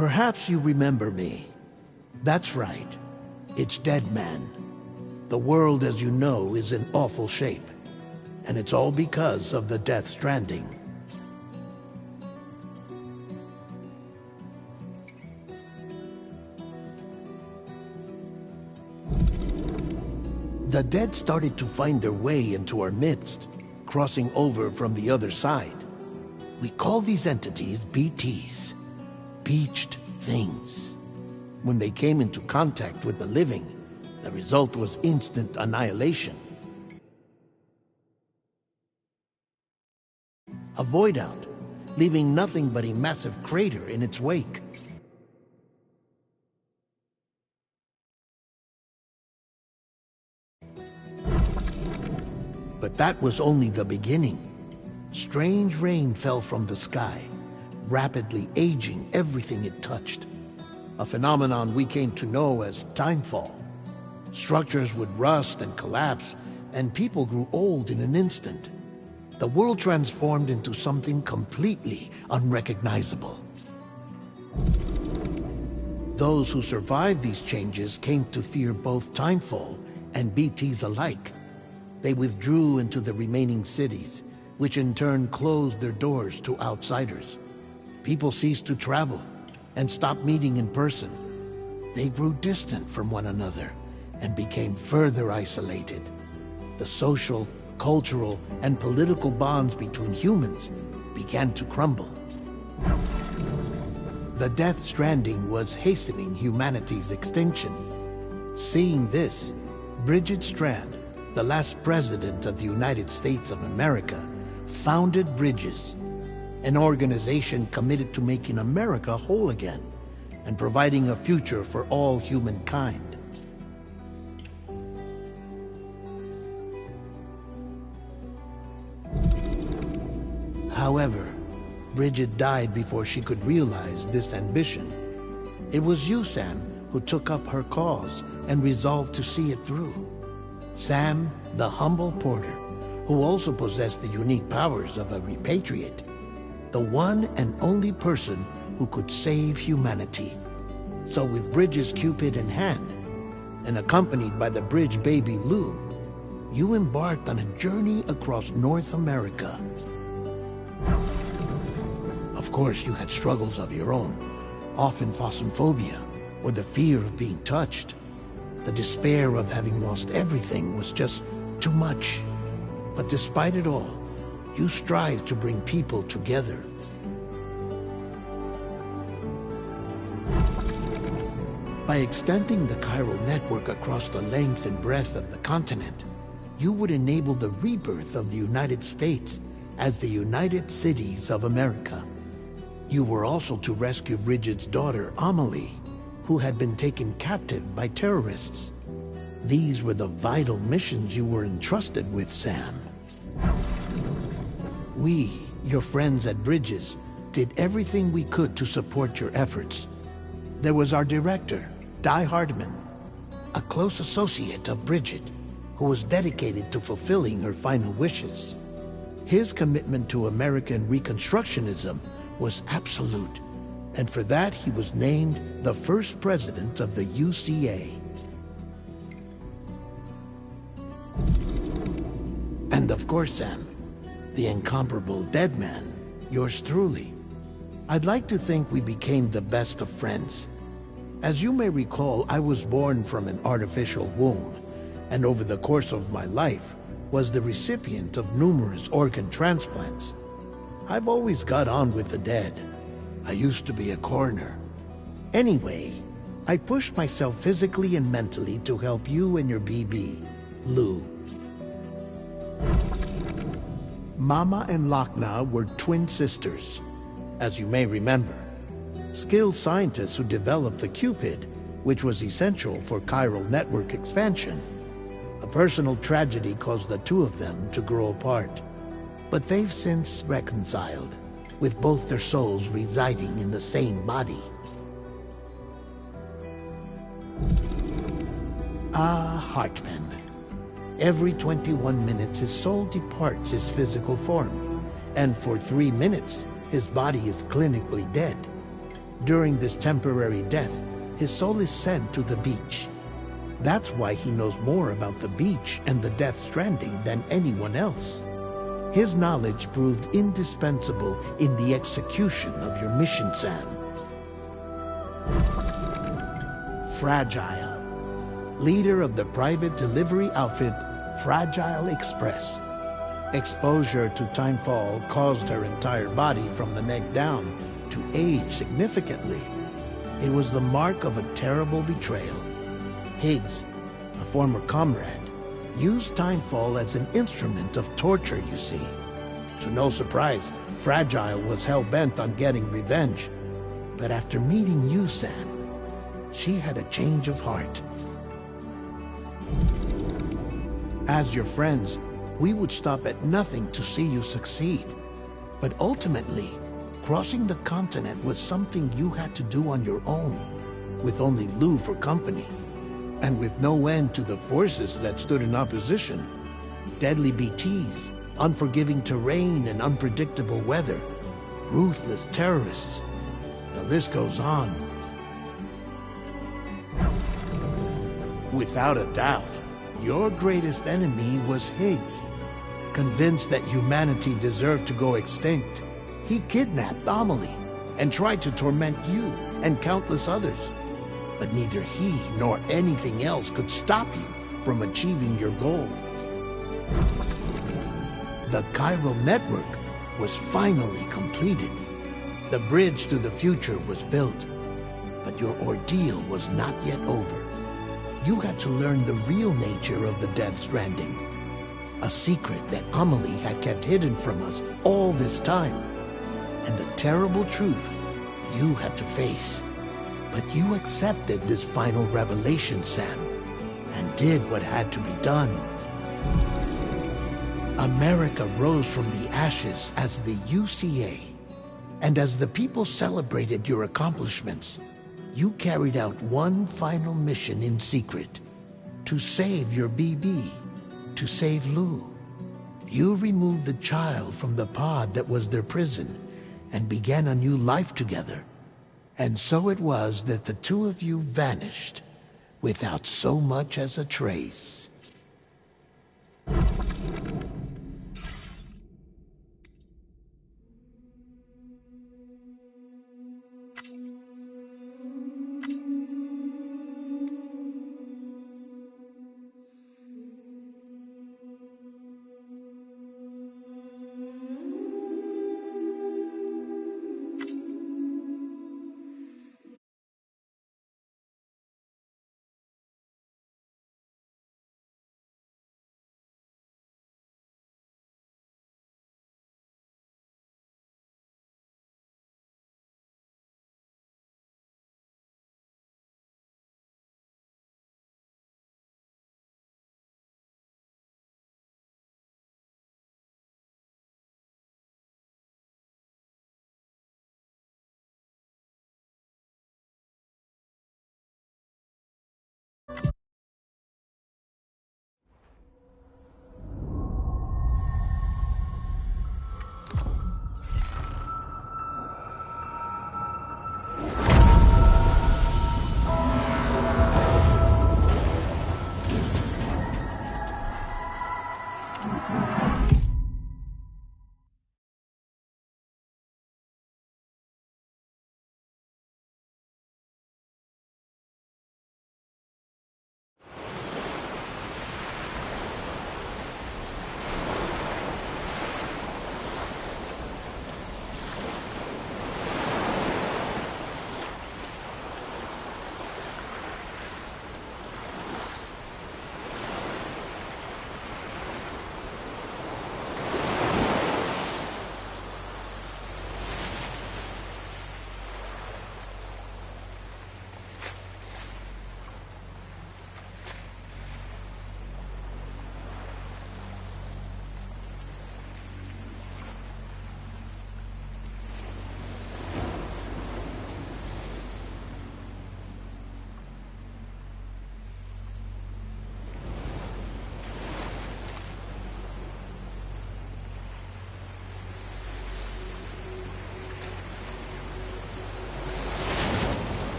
Perhaps you remember me. That's right. It's Dead Man. The world, as you know, is in awful shape. And it's all because of the Death Stranding. The dead started to find their way into our midst, crossing over from the other side. We call these entities BTs, Beached Things. When they came into contact with the living, the result was instant annihilation. A void out, leaving nothing but a massive crater in its wake. But that was only the beginning. Strange rain fell from the sky, rapidly aging everything it touched. A phenomenon we came to know as timefall. Structures would rust and collapse, and people grew old in an instant. The world transformed into something completely unrecognizable. Those who survived these changes came to fear both timefall and BTs alike. They withdrew into the remaining cities, which in turn closed their doors to outsiders. People ceased to travel and stopped meeting in person. They grew distant from one another and became further isolated. The social, cultural, and political bonds between humans began to crumble. The Death Stranding was hastening humanity's extinction. Seeing this, Bridget Strand, the last president of the United States of America, founded Bridges, an organization committed to making America whole again and providing a future for all humankind. However, Bridget died before she could realize this ambition. It was you, Sam, who took up her cause and resolved to see it through. Sam, the humble porter, who also possessed the unique powers of a repatriate. The one and only person who could save humanity. So with Bridges' Cupid in hand, and accompanied by the bridge baby Lou, you embarked on a journey across North America. Of course, you had struggles of your own, often phasmophobia, or the fear of being touched. The despair of having lost everything was just too much. But despite it all, you strive to bring people together. By extending the chiral network across the length and breadth of the continent, you would enable the rebirth of the United States as the United Cities of America. You were also to rescue Bridget's daughter, Amelie, who had been taken captive by terrorists. These were the vital missions you were entrusted with, Sam. We, your friends at Bridges, did everything we could to support your efforts. There was our director, Di Hardman, a close associate of Bridget, who was dedicated to fulfilling her final wishes. His commitment to American Reconstructionism was absolute, and for that he was named the first president of the UCA. And of course, Sam, the incomparable Dead Man, yours truly. I'd like to think we became the best of friends. As you may recall, I was born from an artificial womb, and over the course of my life was the recipient of numerous organ transplants. I've always got on with the dead. I used to be a coroner. Anyway, I pushed myself physically and mentally to help you and your BB, Lou. Mama and Lakna were twin sisters, as you may remember. Skilled scientists who developed the Cupid, which was essential for chiral network expansion. A personal tragedy caused the two of them to grow apart. But they've since reconciled, with both their souls residing in the same body. Hartman. Every 21 minutes his soul departs his physical form, and for 3 minutes his body is clinically dead. During this temporary death, his soul is sent to the beach. That's why he knows more about the beach and the Death Stranding than anyone else. His knowledge proved indispensable in the execution of your mission, Sam. Fragile, leader of the private delivery outfit Fragile Express. Exposure to timefall caused her entire body from the neck down to age significantly. It was the mark of a terrible betrayal. Higgs, a former comrade, used timefall as an instrument of torture, you see. To no surprise, Fragile was hell-bent on getting revenge. But after meeting you, Sam, she had a change of heart. As your friends, we would stop at nothing to see you succeed. But ultimately, crossing the continent was something you had to do on your own, with only Lou for company, and with no end to the forces that stood in opposition. Deadly BTs, unforgiving terrain and unpredictable weather, ruthless terrorists. The list goes on. Without a doubt, your greatest enemy was Higgs. Convinced that humanity deserved to go extinct, he kidnapped Amelie and tried to torment you and countless others. But neither he nor anything else could stop you from achieving your goal. The chiral network was finally completed. The bridge to the future was built. But your ordeal was not yet over. You had to learn the real nature of the Death Stranding. A secret that Amelie had kept hidden from us all this time. And the terrible truth you had to face. But you accepted this final revelation, Sam, and did what had to be done. America rose from the ashes as the UCA. And as the people celebrated your accomplishments, you carried out one final mission in secret. To save your BB. To save Lou. You removed the child from the pod that was their prison and began a new life together. And so it was that the two of you vanished without so much as a trace.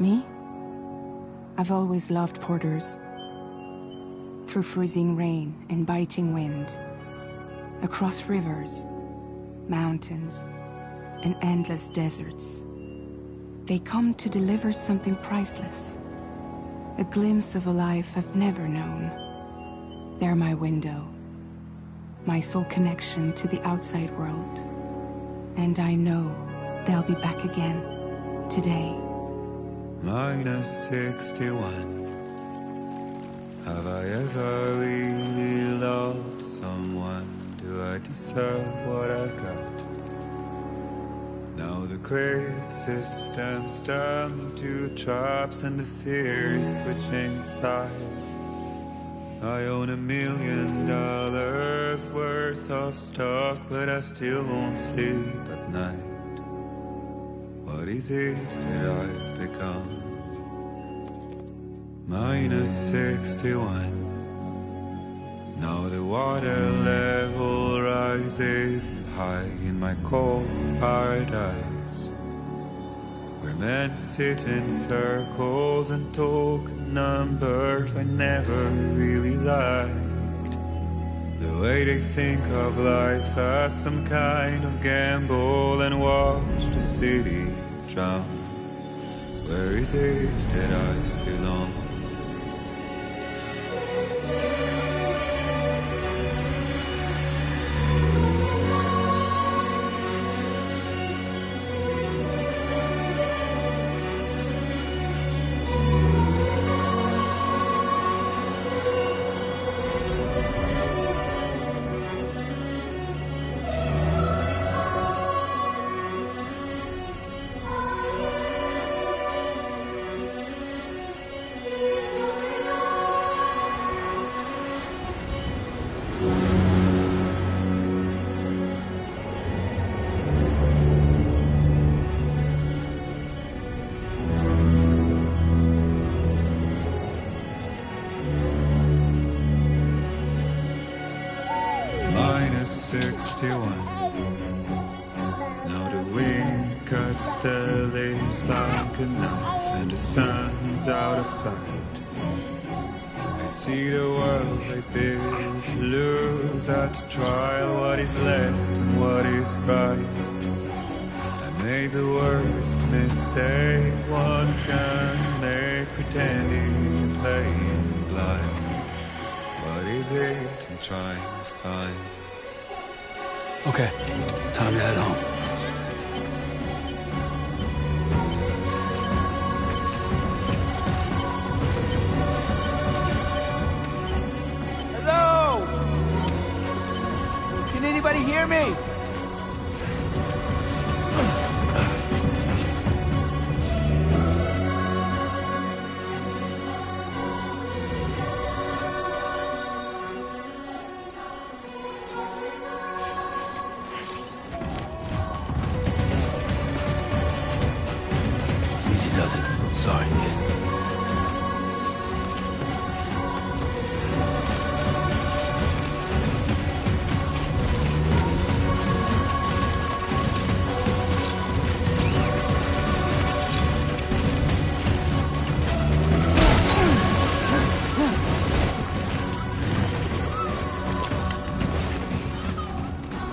Me? I've always loved porters. Through freezing rain and biting wind, across rivers, mountains, and endless deserts, they come to deliver something priceless. A glimpse of a life I've never known. They're my window, my sole connection to the outside world. And I know they'll be back again, today. -61. Have I ever really loved someone? Do I deserve what I've got? Now the crazy system's turned into traps and the fear is switching sides. I own $1 million worth of stock, but I still won't sleep at night. What is it that I've become? -61. Now the water level rises high in my cold paradise, where men sit in circles and talk numbers I never really liked. The way they think of life as some kind of gamble and watch the city drown. Where is it that I belong? -61. Now the wind cuts the leaves like a knife and the sun's out of sight. I see the world I built lose at the trial what is left and what is right. I made the worst mistake one can make, pretending and playing blind. What is it I'm trying to find? Okay, time to head home. Hello? Can anybody hear me? Sorry, kid.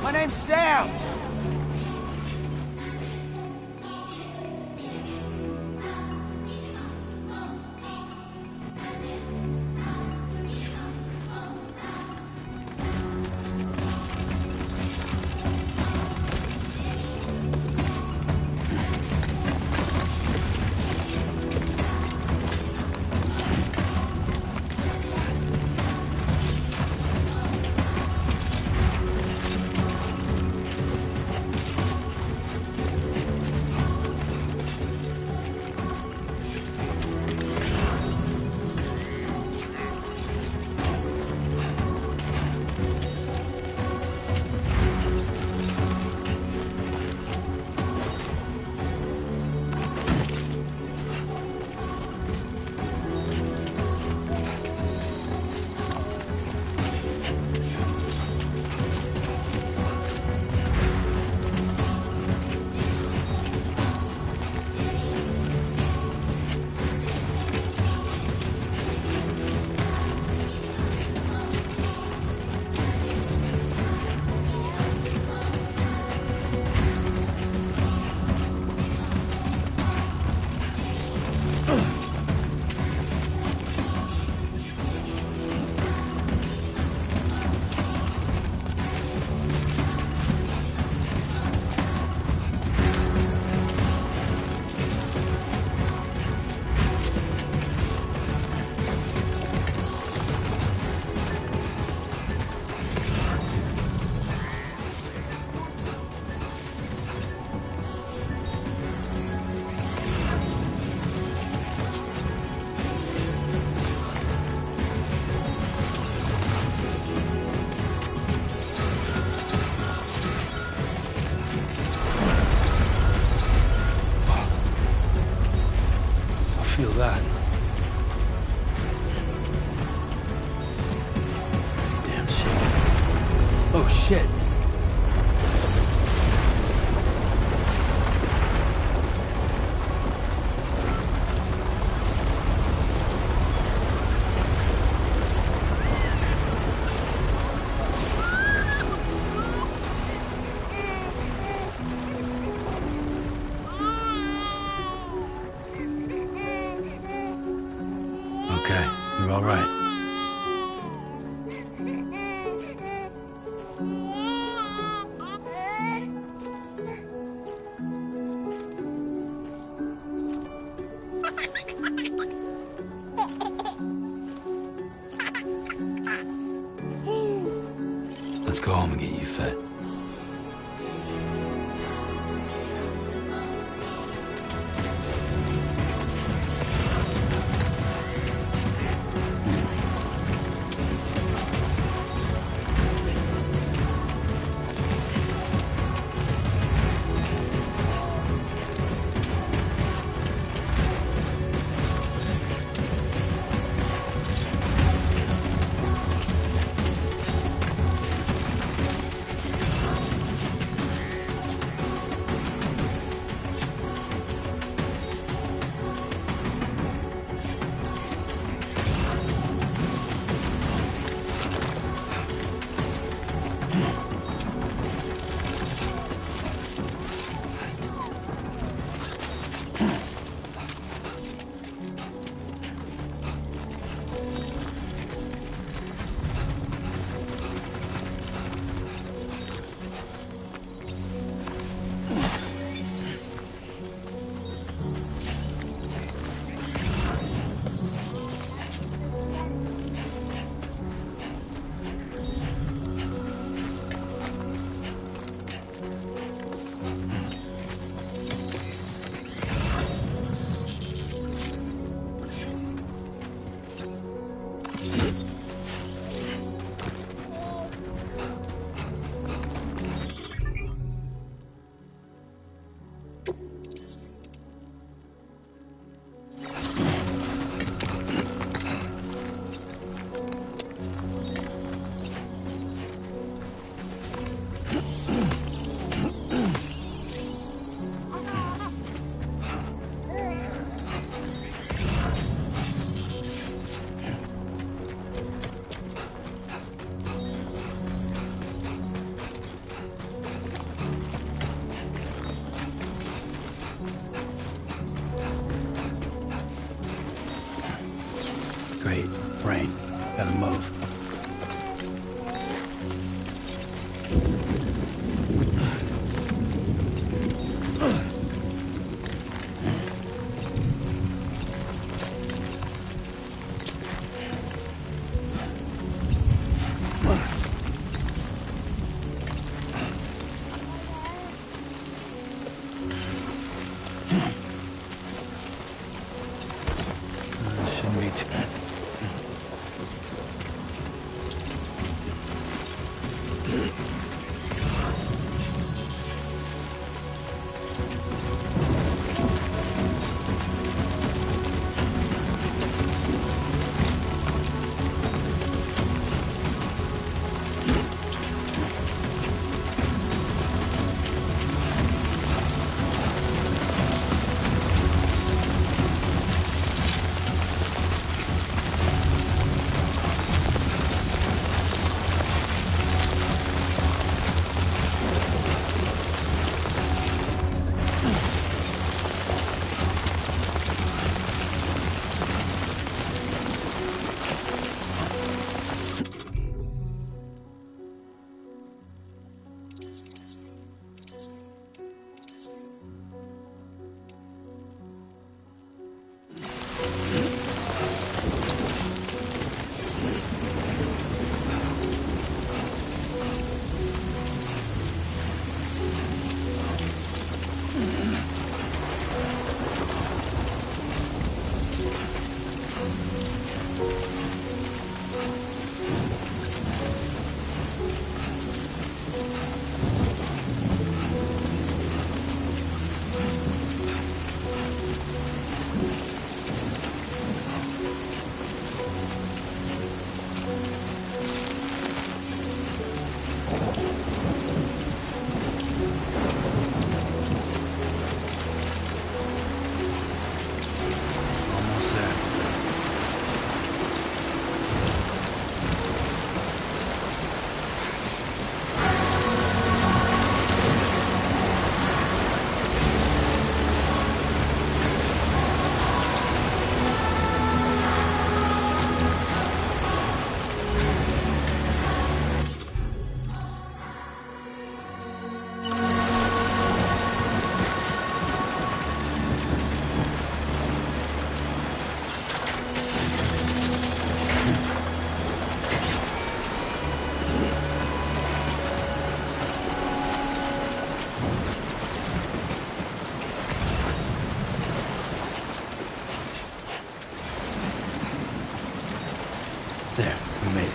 My name's Sam. feel that. Damn shaky. Oh, shit. Okay, you're all right. Let's go home and get you fed. Great. Rain. Gotta move. Shouldn't be too bad. There, we made it.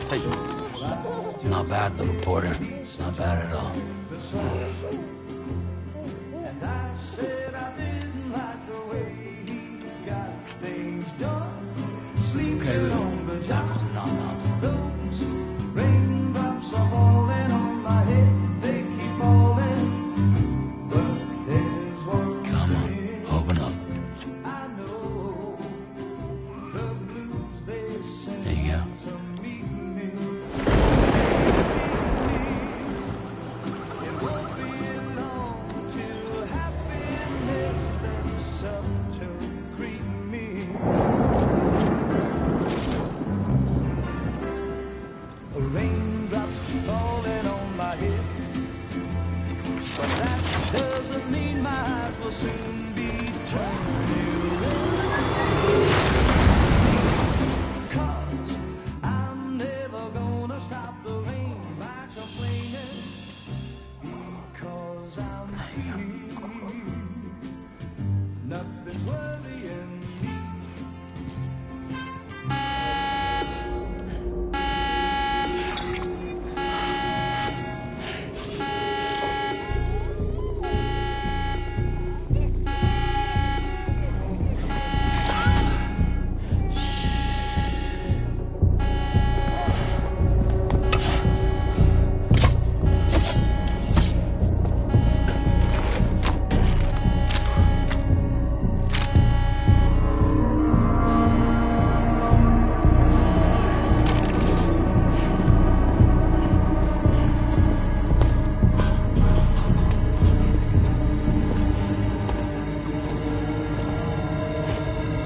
Hey. Not bad, little porter. Not bad at all. Okay, Lou. Time for some nom-noms. Come on, open up. There you go.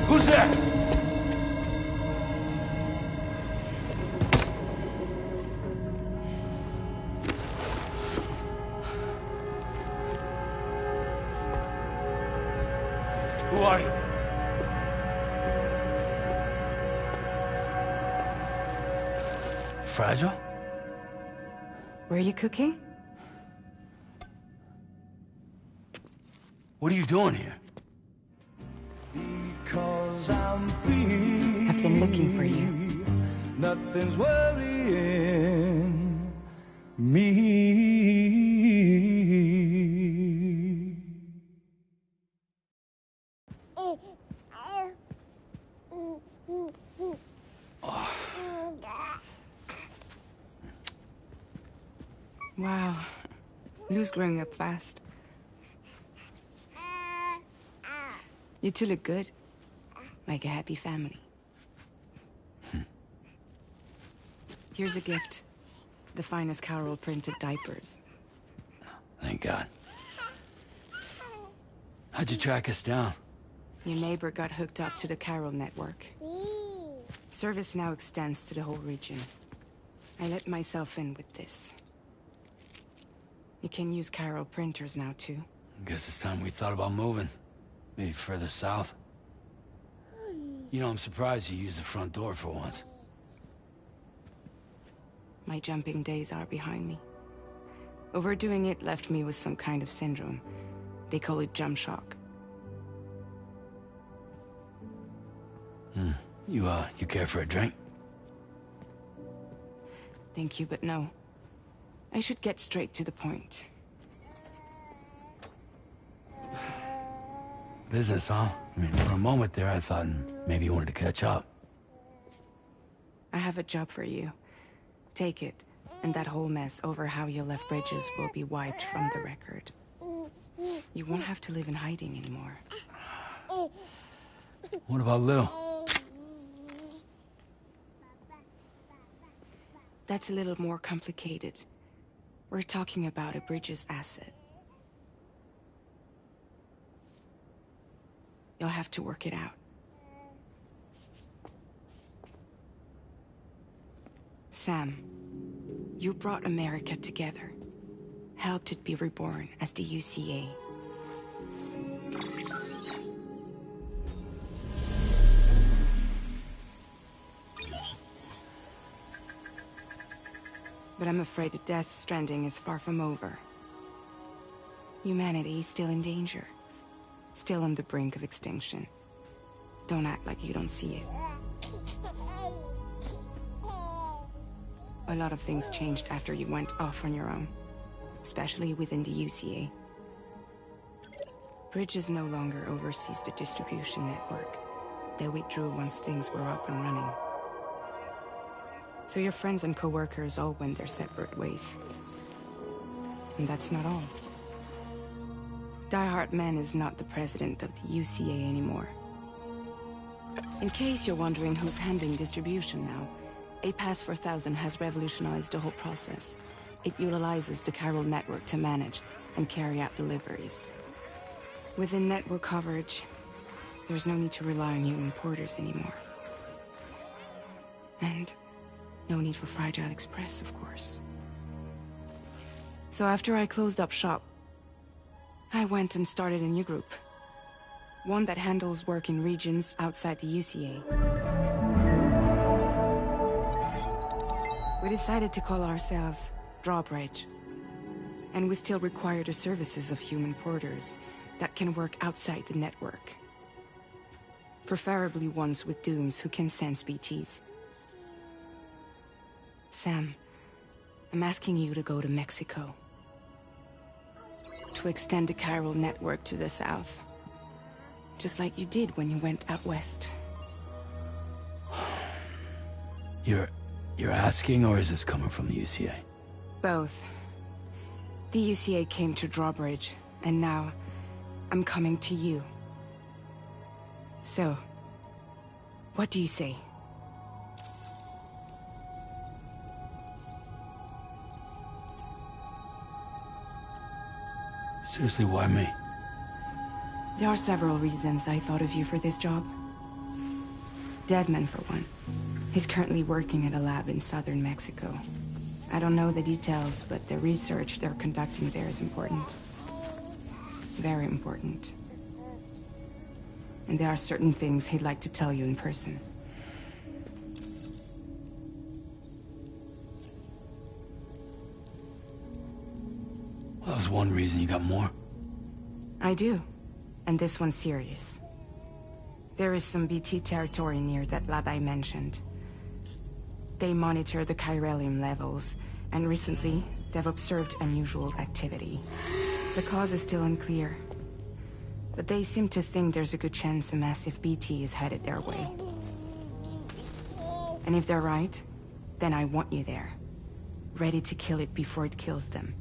Who's there? Who are you? Fragile? Were you cooking? What are you doing here? I've been looking for you. Nothing's worrying me. Wow. Lou's growing up fast. You two look good. Like a happy family. Here's a gift. The finest Carol printed diapers. Thank God. How'd you track us down? Your neighbor got hooked up to the Carol network. Service now extends to the whole region. I let myself in with this. You can use Carol printers now, too. Guess it's time we thought about moving. Maybe further south. You know, I'm surprised you used the front door for once. My jumping days are behind me. Overdoing it left me with some kind of syndrome. They call it jump shock. You care for a drink? Thank you, but no. I should get straight to the point. Business, huh? I mean, for a moment there, I thought maybe you wanted to catch up. I have a job for you. Take it, and that whole mess over how you left Bridges will be wiped from the record. You won't have to live in hiding anymore. What about Lou? That's a little more complicated. We're talking about a Bridges asset. You'll have to work it out. Sam, you brought America together. Helped it be reborn as the UCA. But I'm afraid that Death Stranding is far from over. Humanity is still in danger. Still on the brink of extinction. Don't act like you don't see it. A lot of things changed after you went off on your own. Especially within the UCA. Bridges no longer oversees the distribution network. They withdrew once things were up and running. So your friends and co-workers all went their separate ways. And that's not all. Die Hartman is not the president of the UCA anymore. In case you're wondering who's handling distribution now, A Pass 4000 has revolutionized the whole process. It utilizes the Chiral network to manage and carry out deliveries. Within network coverage, there's no need to rely on human porters anymore. And no need for Fragile Express, of course. So after I closed up shop, I went and started a new group. One that handles work in regions outside the UCA. We decided to call ourselves Drawbridge. And we still require the services of human porters that can work outside the network. Preferably ones with dooms who can sense BTs. Sam, I'm asking you to go to Mexico. To extend the Chiral network to the south. Just like you did when you went out west. You're asking, or is this coming from the UCA? Both. The UCA came to Drawbridge, and now I'm coming to you. So, what do you say? Seriously, why me? There are several reasons I thought of you for this job. Deadman, for one. He's currently working at a lab in southern Mexico. I don't know the details, but the research they're conducting there is important. Very important. And there are certain things he'd like to tell you in person. That was one reason. You got more? I do. And this one's serious. There is some BT territory near that lab I mentioned. They monitor the chiralium levels, and recently, they've observed unusual activity. The cause is still unclear, but they seem to think there's a good chance a massive BT is headed their way. And if they're right, then I want you there, ready to kill it before it kills them.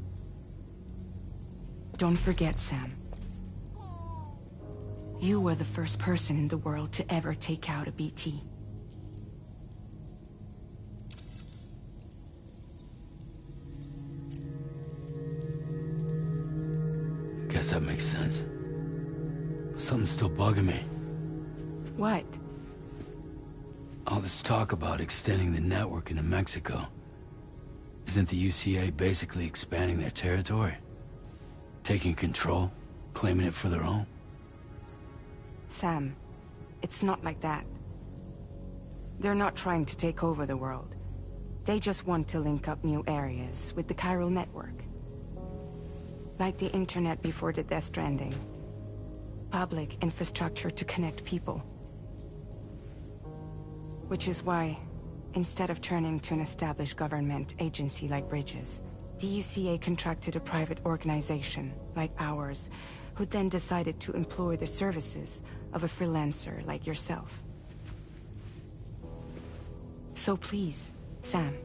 Don't forget, Sam. You were the first person in the world to ever take out a BT. guess that makes sense. But something's still bugging me. What? All this talk about extending the network into Mexico. Isn't the UCA basically expanding their territory? Taking control? Claiming it for their own? Sam, it's not like that. They're not trying to take over the world. They just want to link up new areas with the chiral network. Like the internet before the Death Stranding. Public infrastructure to connect people. Which is why, instead of turning to an established government agency like Bridges, the UCA contracted a private organization, like ours, who then decided to employ the services of a freelancer like yourself. So please, Sam,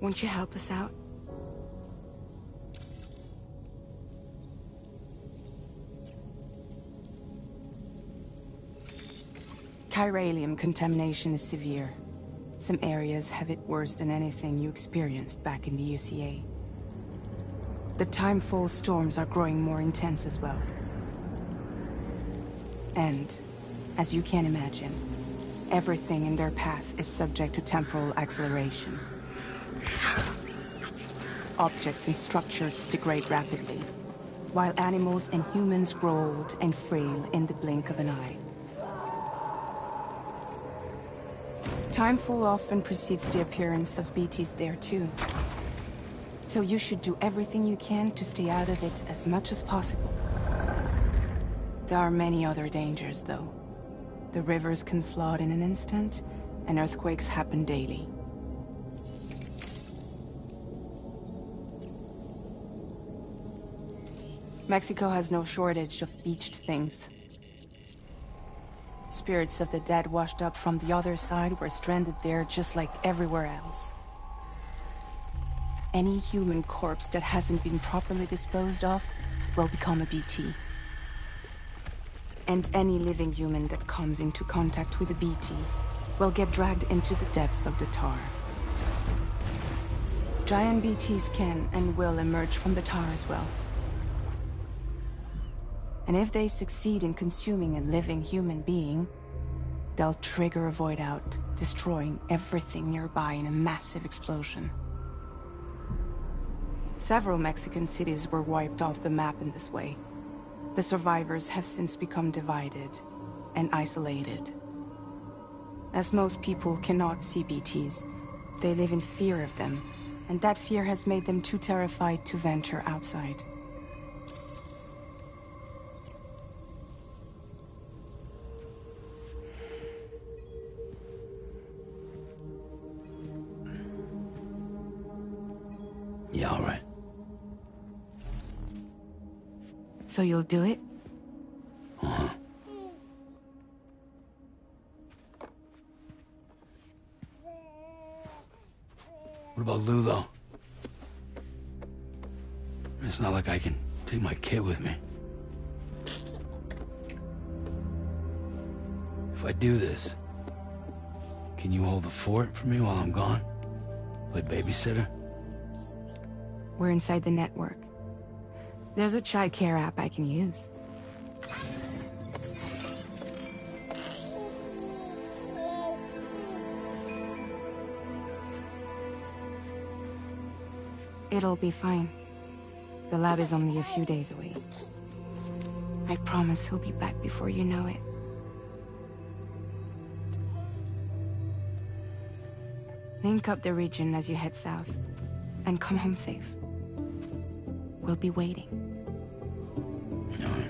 won't you help us out? Chiralium contamination is severe. Some areas have it worse than anything you experienced back in the UCA. The timefall storms are growing more intense as well. And, as you can imagine, everything in their path is subject to temporal acceleration. Objects and structures degrade rapidly, while animals and humans grow old and frail in the blink of an eye. Timefall often precedes the appearance of BTs there too. So you should do everything you can to stay out of it as much as possible. There are many other dangers, though. The rivers can flood in an instant, and earthquakes happen daily. Mexico has no shortage of beached things. Spirits of the dead washed up from the other side were stranded there just like everywhere else. Any human corpse that hasn't been properly disposed of will become a BT. And any living human that comes into contact with a BT will get dragged into the depths of the tar. Giant BTs can and will emerge from the tar as well. And if they succeed in consuming a living human being, they'll trigger a void out, destroying everything nearby in a massive explosion. Several Mexican cities were wiped off the map in this way. The survivors have since become divided and isolated. As most people cannot see BTs, they live in fear of them, and that fear has made them too terrified to venture outside. Yeah, all right. So you'll do it? Uh-huh. What about Lou, though? It's not like I can take my kid with me. If I do this, can you hold the fort for me while I'm gone? Play babysitter? We're inside the network. There's a child care app I can use. It'll be fine. The lab is only a few days away. I promise he'll be back before you know it. Link up the region as you head south, and come home safe. We'll be waiting. All right.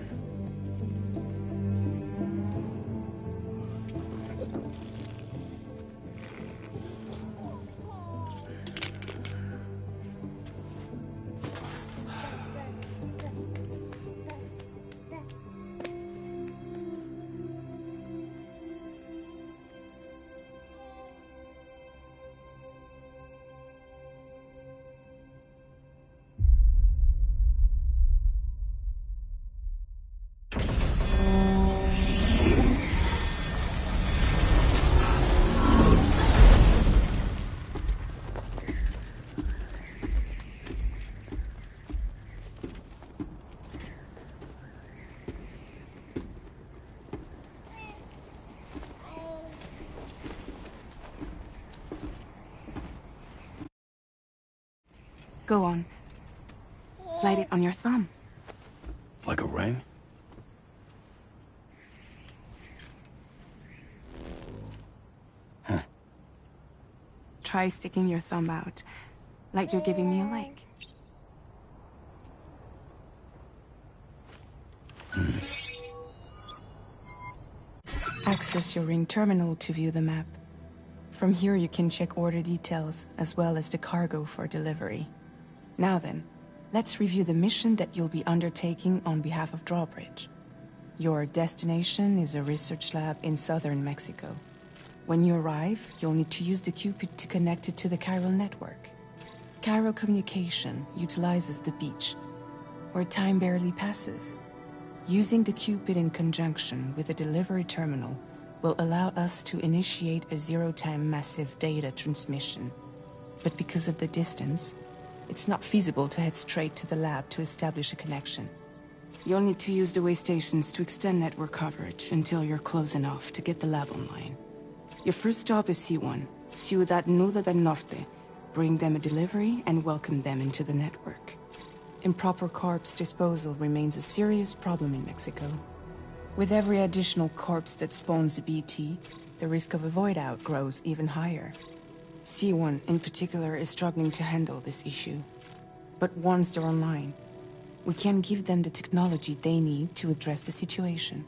Go on. Slide it on your thumb. Like a ring? Huh. Try sticking your thumb out, like you're giving me a like. Access your ring terminal to view the map. From here you can check order details, as well as the cargo for delivery. Now then, let's review the mission that you'll be undertaking on behalf of Drawbridge. Your destination is a research lab in southern Mexico. When you arrive, you'll need to use the Cupid to connect it to the chiral network. Chiral communication utilizes the beach, where time barely passes. Using the Cupid in conjunction with a delivery terminal will allow us to initiate a zero-time massive data transmission. But because of the distance, it's not feasible to head straight to the lab to establish a connection. You'll need to use the way stations to extend network coverage until you're close enough to get the lab online. Your first stop is C1, Ciudad Nuda del Norte. Bring them a delivery and welcome them into the network. Improper corpse disposal remains a serious problem in Mexico. With every additional corpse that spawns a BT, the risk of a void out grows even higher. C1 in particular is struggling to handle this issue. But once they're online, we can give them the technology they need to address the situation.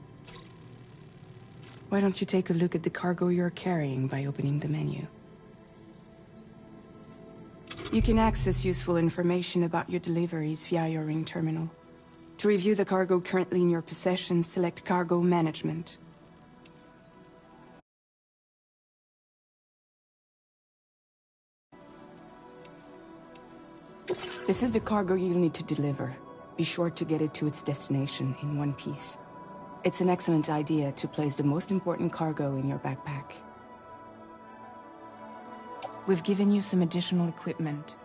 Why don't you take a look at the cargo you're carrying by opening the menu? You can access useful information about your deliveries via your ring terminal. To review the cargo currently in your possession, select Cargo Management. This is the cargo you'll need to deliver. Be sure to get it to its destination in one piece. It's an excellent idea to place the most important cargo in your backpack. We've given you some additional equipment.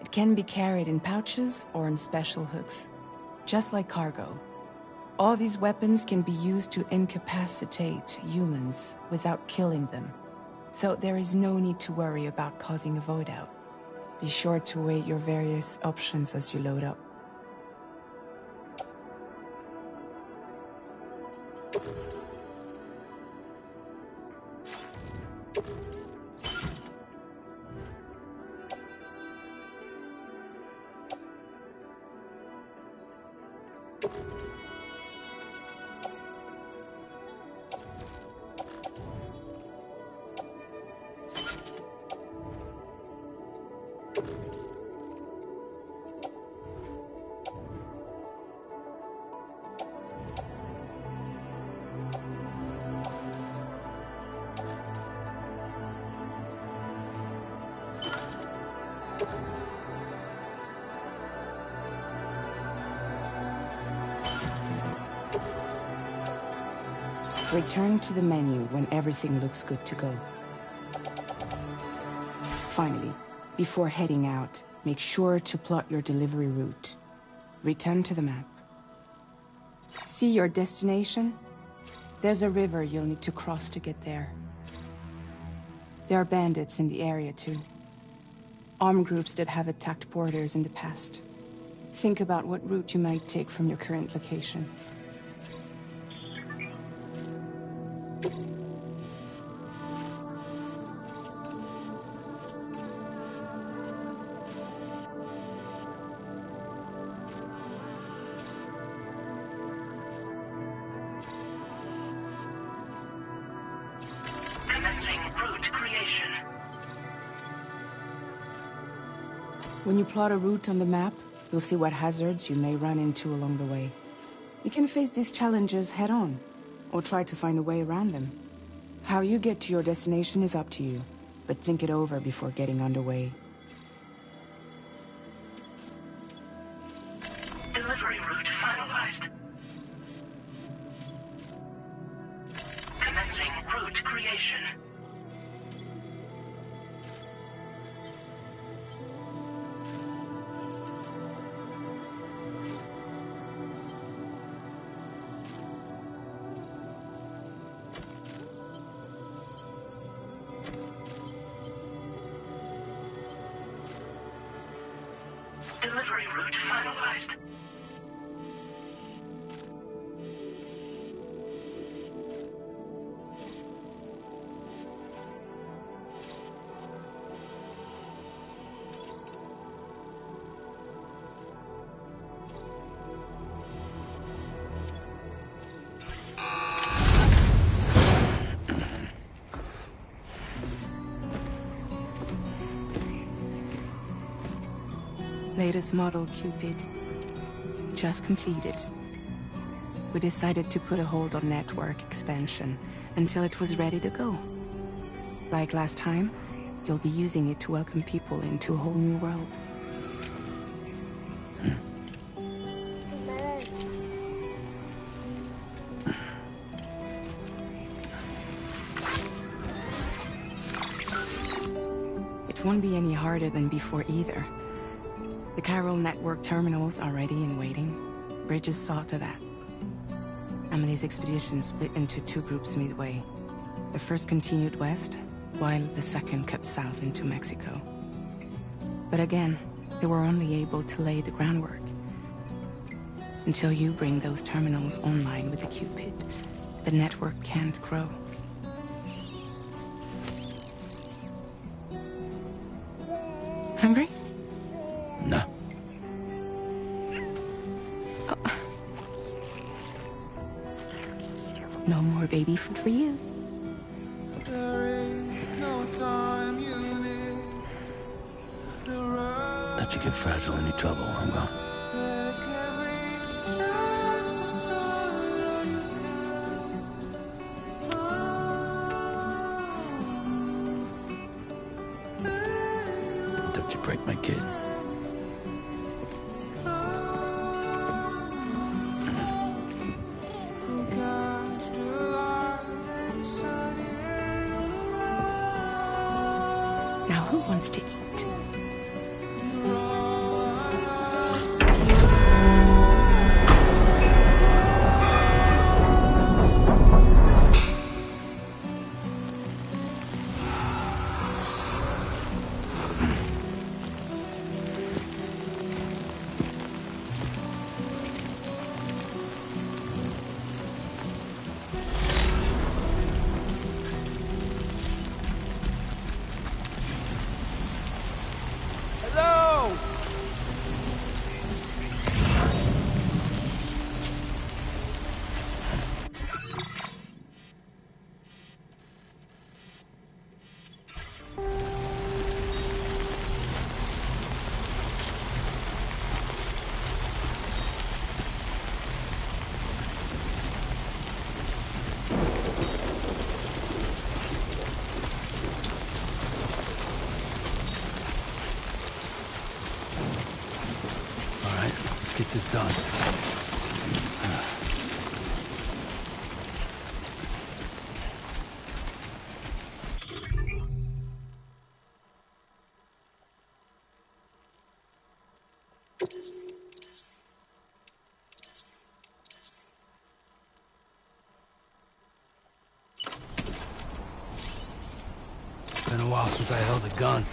It can be carried in pouches or in special hooks, just like cargo. All these weapons can be used to incapacitate humans without killing them, so there is no need to worry about causing a void out. Be sure to weigh your various options as you load up. Return to the menu when everything looks good to go. Finally, before heading out, make sure to plot your delivery route. Return to the map. See your destination? There's a river you'll need to cross to get there. There are bandits in the area too. Armed groups that have attacked porters in the past. Think about what route you might take from your current location. When you plot a route on the map, you'll see what hazards you may run into along the way. You can face these challenges head-on, or try to find a way around them. How you get to your destination is up to you, but think it over before getting underway. Delivery route finalized. Commencing route creation. Delivery route finalized. Latest model Cupid. Just completed. We decided to put a hold on network expansion until it was ready to go. Like last time, you'll be using it to welcome people into a whole new world. It won't be any harder than before either. The Chiral network terminals are ready and waiting. Bridges saw to that. Emily's expedition split into two groups midway. The first continued west, while the second cut south into Mexico. But again, they were only able to lay the groundwork. Until you bring those terminals online with the Cupid, the network can't grow. Hungry? No. No more baby food for you. Let you get fragile any trouble, I'm gone. Don't you break my kid. Now who wants to eat? Hello! All right, let's get this done. Been a while since I held a gun.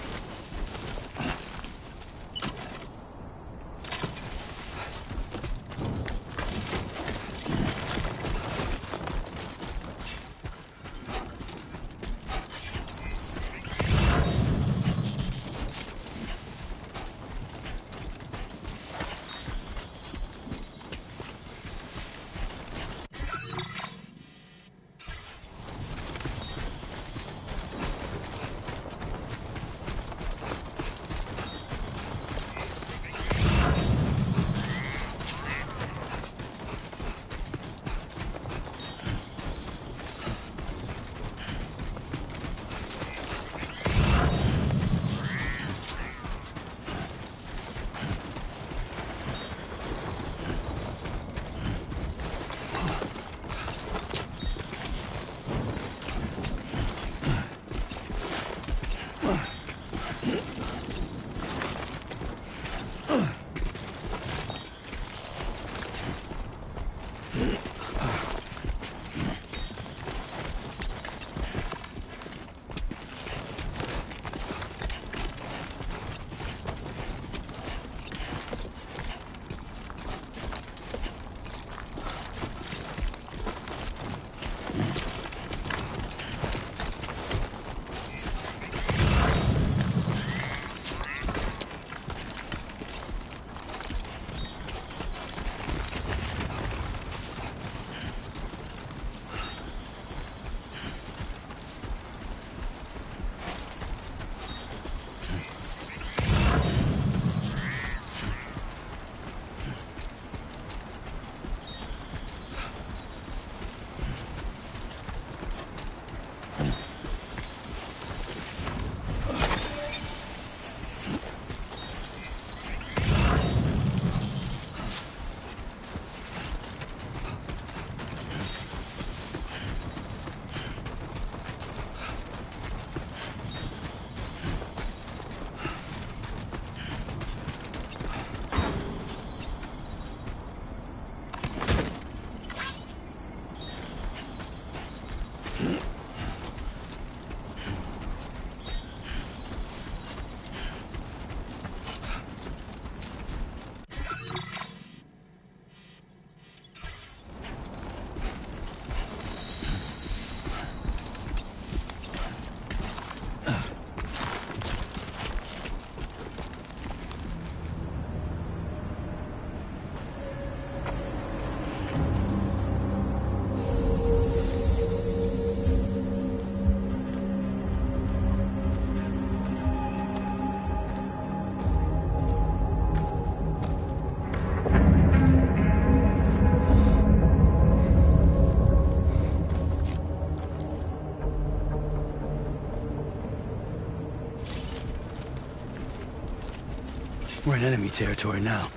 We're in enemy territory now.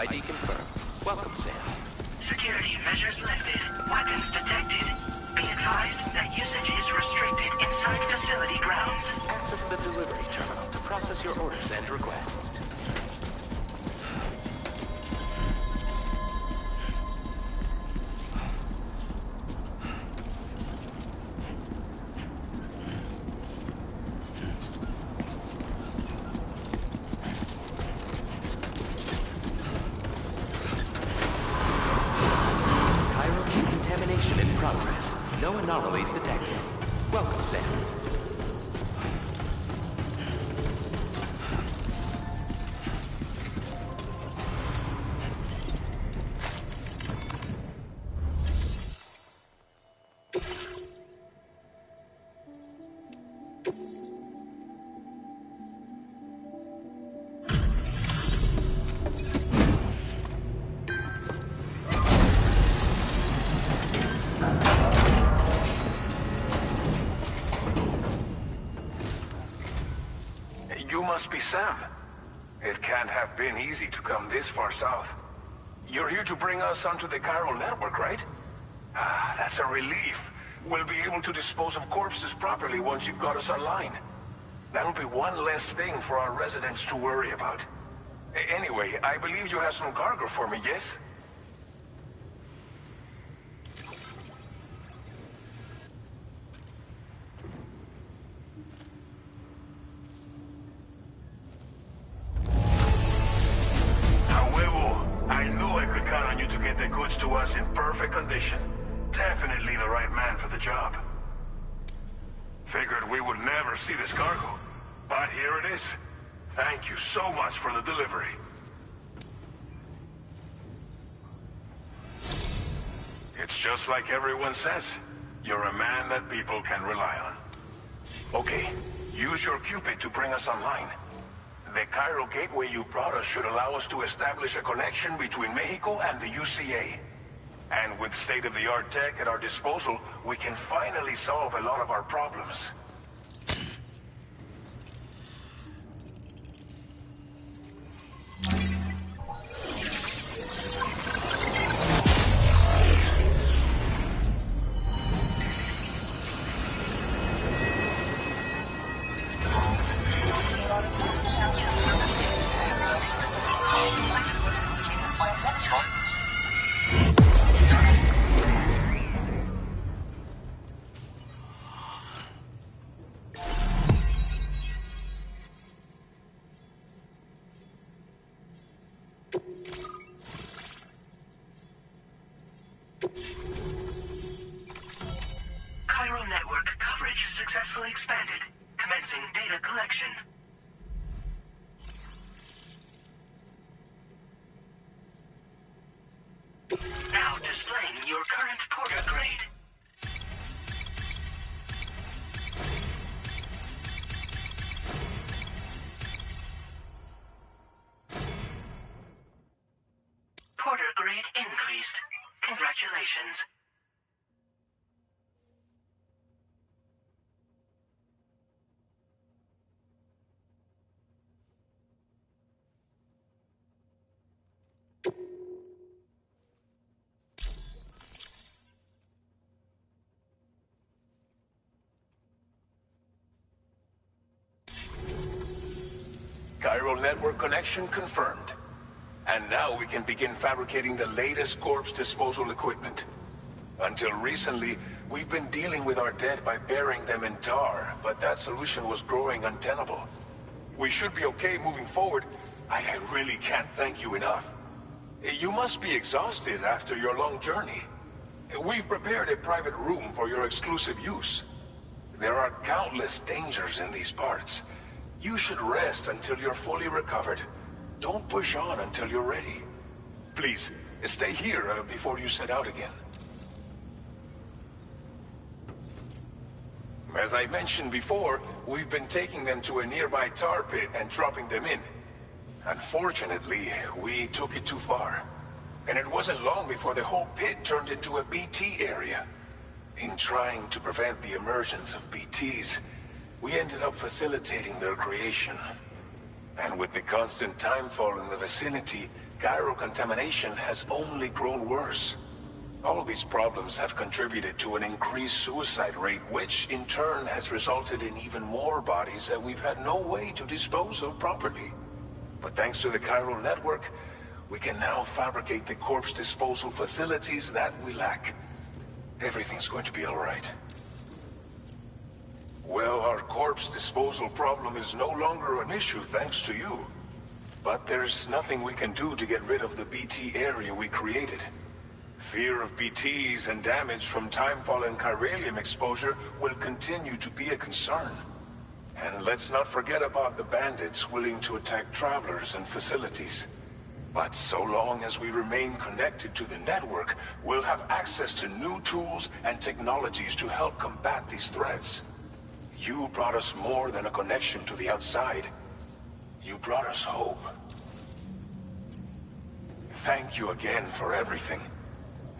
ID confirmed. Welcome, Sam. Security measures lifted. Weapons detected. Be advised that usage is restricted inside facility grounds. Access the delivery terminal to process your orders and requests. No anomalies detected. Welcome, Sam. You must be Sam. It can't have been easy to come this far south. You're here to bring us onto the chiral network, right? Ah, that's a relief. We'll be able to dispose of corpses properly once you've got us online. That'll be one less thing for our residents to worry about. Anyway, I believe you have some cargo for me, yes? To us in perfect condition. Definitely the right man for the job. Figured we would never see this cargo, but here it is. Thank you so much for the delivery. It's just like everyone says. You're a man that people can rely on. Okay, use your Cupid to bring us online. The chiral gateway you brought us should allow us to establish a connection between Mexico and the UCA. And with state-of-the-art tech at our disposal, we can finally solve a lot of our problems. Chiral network coverage successfully expanded. Commencing data collection. Now displaying your current porter grade. Porter grade increased. Congratulations. Chiral network connection confirmed. And now we can begin fabricating the latest corpse disposal equipment. Until recently, we've been dealing with our dead by burying them in tar, but that solution was growing untenable. We should be okay moving forward. I really can't thank you enough. You must be exhausted after your long journey. We've prepared a private room for your exclusive use. There are countless dangers in these parts. You should rest until you're fully recovered. Don't push on until you're ready. Please, stay here before you set out again. As I mentioned before, we've been taking them to a nearby tar pit and dropping them in. Unfortunately, we took it too far. And it wasn't long before the whole pit turned into a BT area. In trying to prevent the emergence of BTs, we ended up facilitating their creation. And with the constant timefall in the vicinity, Gyro contamination has only grown worse. All these problems have contributed to an increased suicide rate, which in turn has resulted in even more bodies that we've had no way to dispose of properly. But thanks to the chiral network, we can now fabricate the corpse disposal facilities that we lack. Everything's going to be all right. Well, our corpse disposal problem is no longer an issue thanks to you. But there's nothing we can do to get rid of the BT area we created. Fear of BTs and damage from timefall and chiralium exposure will continue to be a concern. And let's not forget about the bandits willing to attack travelers and facilities. But so long as we remain connected to the network, we'll have access to new tools and technologies to help combat these threats. You brought us more than a connection to the outside. You brought us hope. Thank you again for everything.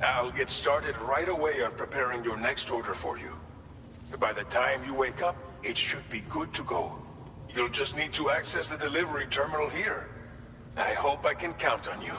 I'll get started right away on preparing your next order for you. By the time you wake up, it should be good to go. You'll just need to access the delivery terminal here. I hope I can count on you.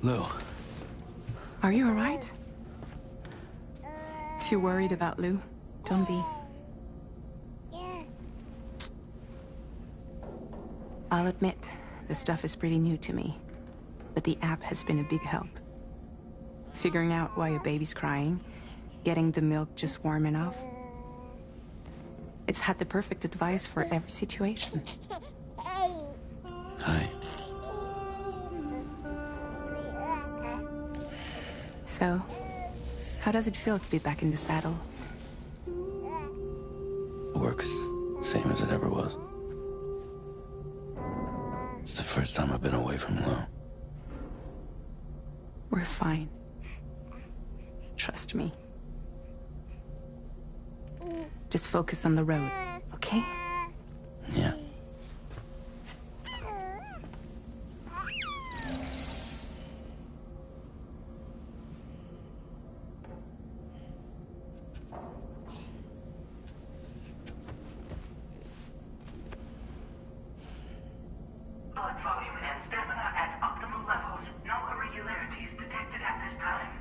Lou. Are you alright? If you're worried about Lou, don't be. I'll admit, the stuff is pretty new to me, but the app has been a big help. Figuring out why a baby's crying, getting the milk just warm enough. It's had the perfect advice for every situation. Hi. So, how does it feel to be back in the saddle? Work is same as it ever was. It's the first time I've been away from Lou. We're fine. Trust me. Just focus on the road, okay? Yeah. Blood volume and stamina at optimal levels. No irregularities detected at this time.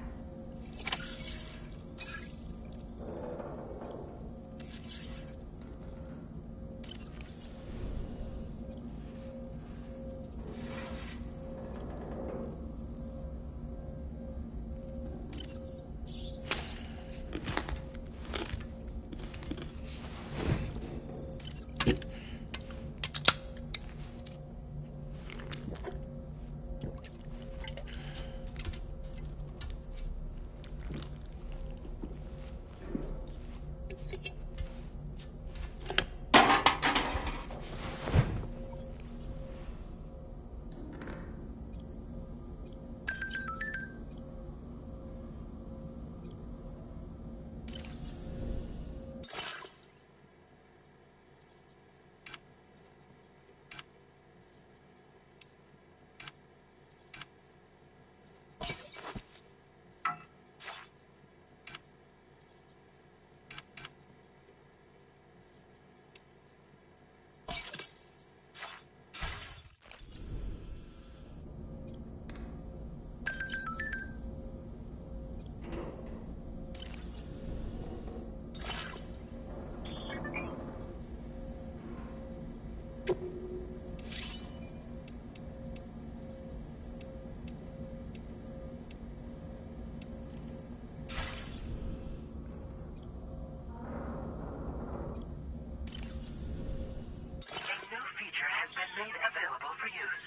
Made available for use.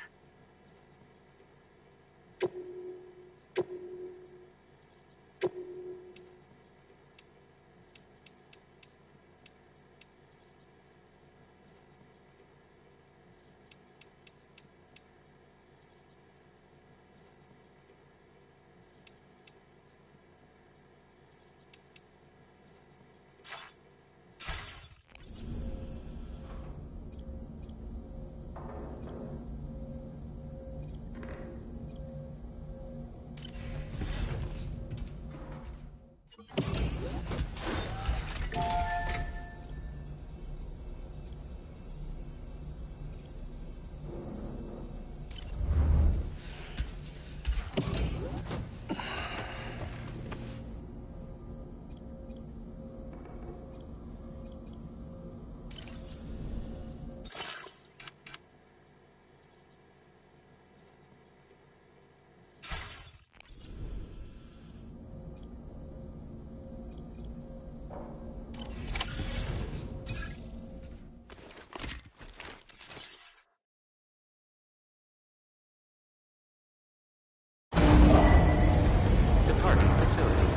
Departing facility.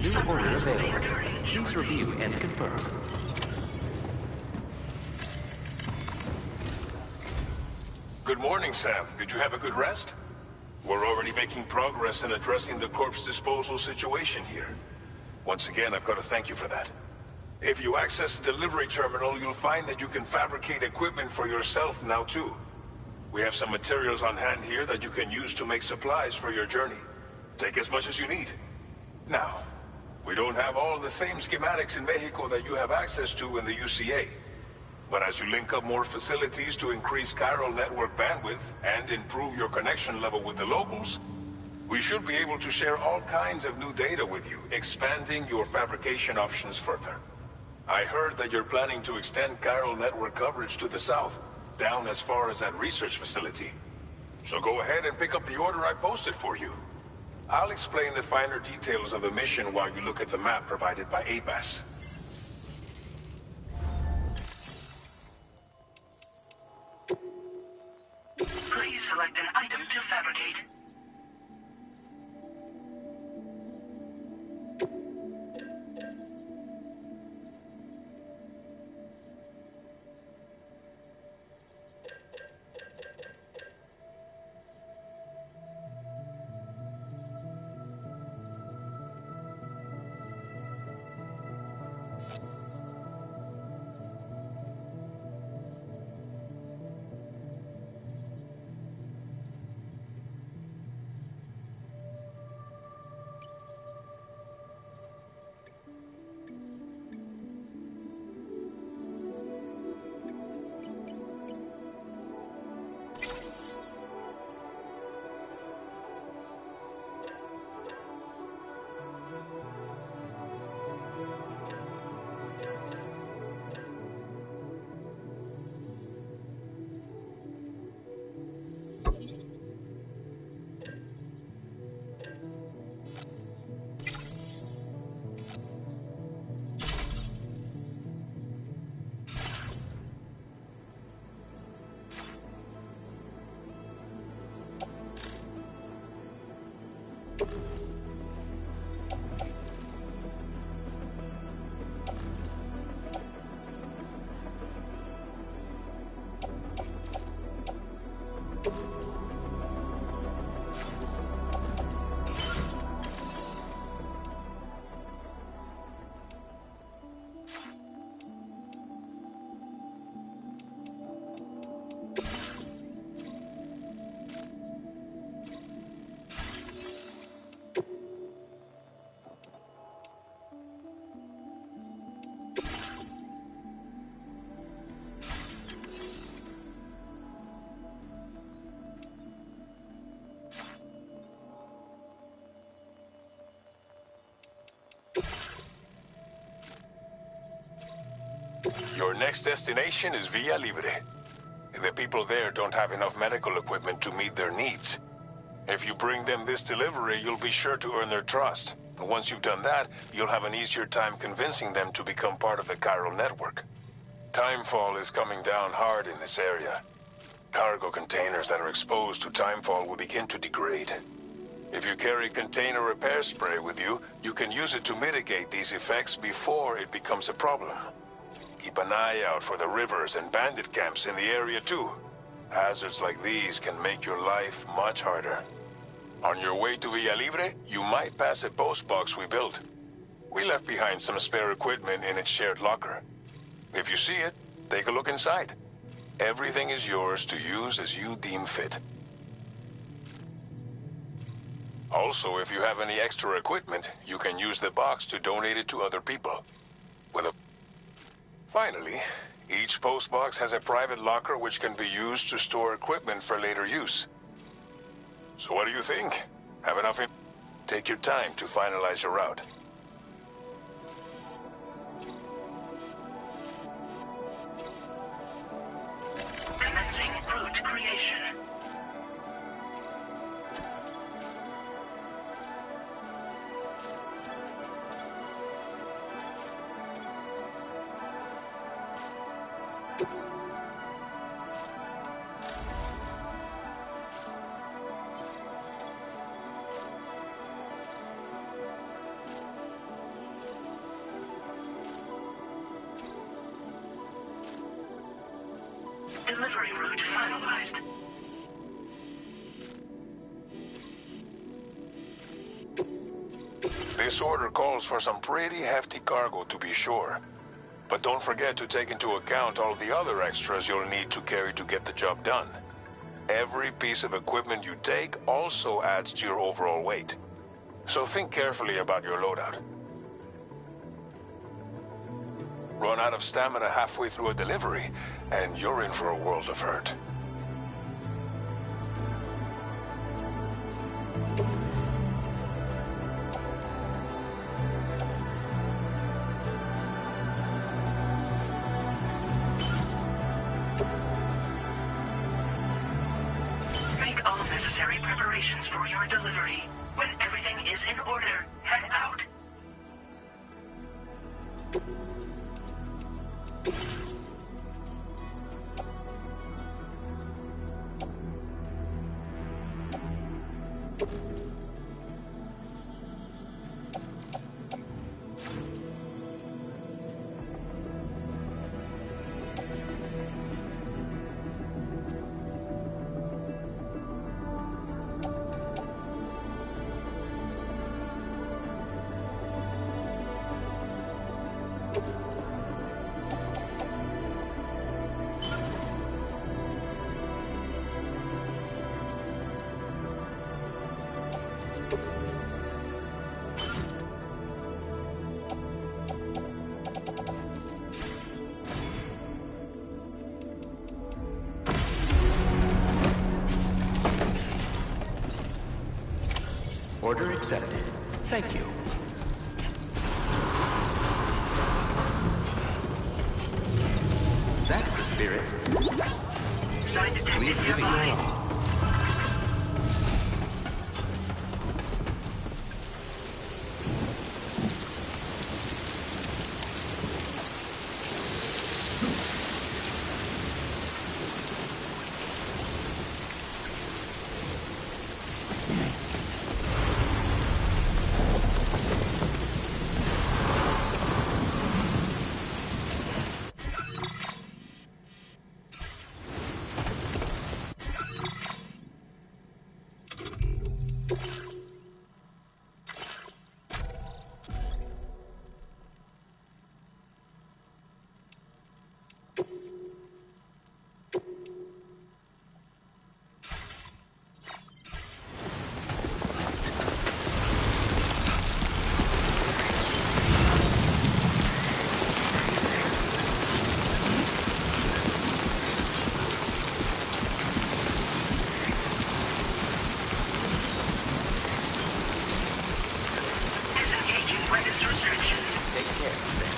New order available. Please review and confirm. Good morning, Sam. Did you have a good rest? We're already making progress in addressing the corpse disposal situation here. Once again, I've got to thank you for that. If you access the delivery terminal, you'll find that you can fabricate equipment for yourself now too. We have some materials on hand here that you can use to make supplies for your journey. Take as much as you need. Now, we don't have all the same schematics in Mexico that you have access to in the UCA. But as you link up more facilities to increase chiral network bandwidth and improve your connection level with the locals, we should be able to share all kinds of new data with you, expanding your fabrication options further. I heard that you're planning to extend chiral network coverage to the south, down as far as that research facility. So go ahead and pick up the order I posted for you. I'll explain the finer details of the mission while you look at the map provided by ABAS. Please select an item to fabricate. Your next destination is Villa Libre. The people there don't have enough medical equipment to meet their needs. If you bring them this delivery, you'll be sure to earn their trust. And once you've done that, you'll have an easier time convincing them to become part of the chiral network. Timefall is coming down hard in this area. Cargo containers that are exposed to timefall will begin to degrade. If you carry container repair spray with you, you can use it to mitigate these effects before it becomes a problem. Keep an eye out for the rivers and bandit camps in the area too. Hazards like these can make your life much harder. On your way to Villa Libre, you might pass a post box we built. We left behind some spare equipment in its shared locker. If you see it, take a look inside. Everything is yours to use as you deem fit. Also, if you have any extra equipment, you can use the box to donate it to other people. Finally, each post box has a private locker which can be used to store equipment for later use. So what do you think? Have enough in... Take your time to finalize your route. Commencing route creation. Delivery route finalized. This order calls for some pretty hefty cargo to be sure. But don't forget to take into account all the other extras you'll need to carry to get the job done. Every piece of equipment you take also adds to your overall weight. So think carefully about your loadout. Run out of stamina halfway through a delivery, and you're in for a world of hurt. Make all necessary preparations for your delivery. When everything is in order, head out. Order accepted. Thank you. That's the spirit. Sign detected Please give it your nearby. all. Disengaging weapons restrictions. Take care, Sam.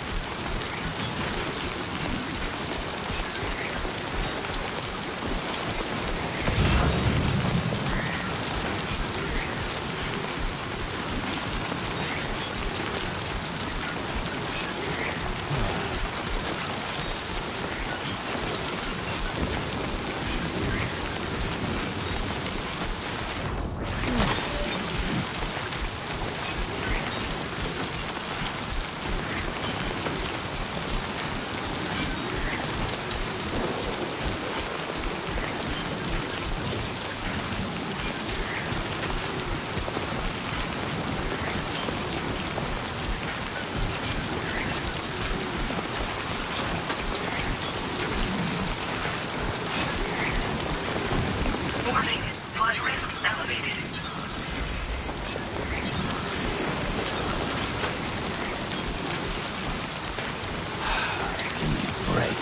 Warning. Flood risk elevated. Break.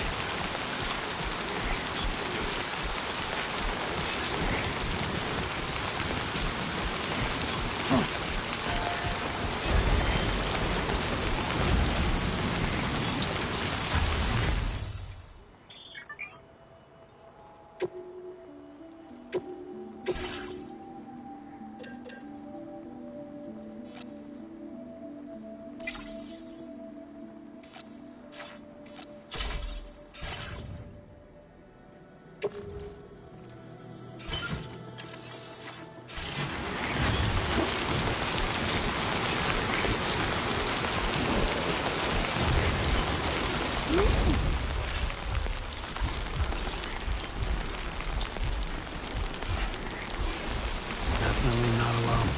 Definitely not alone.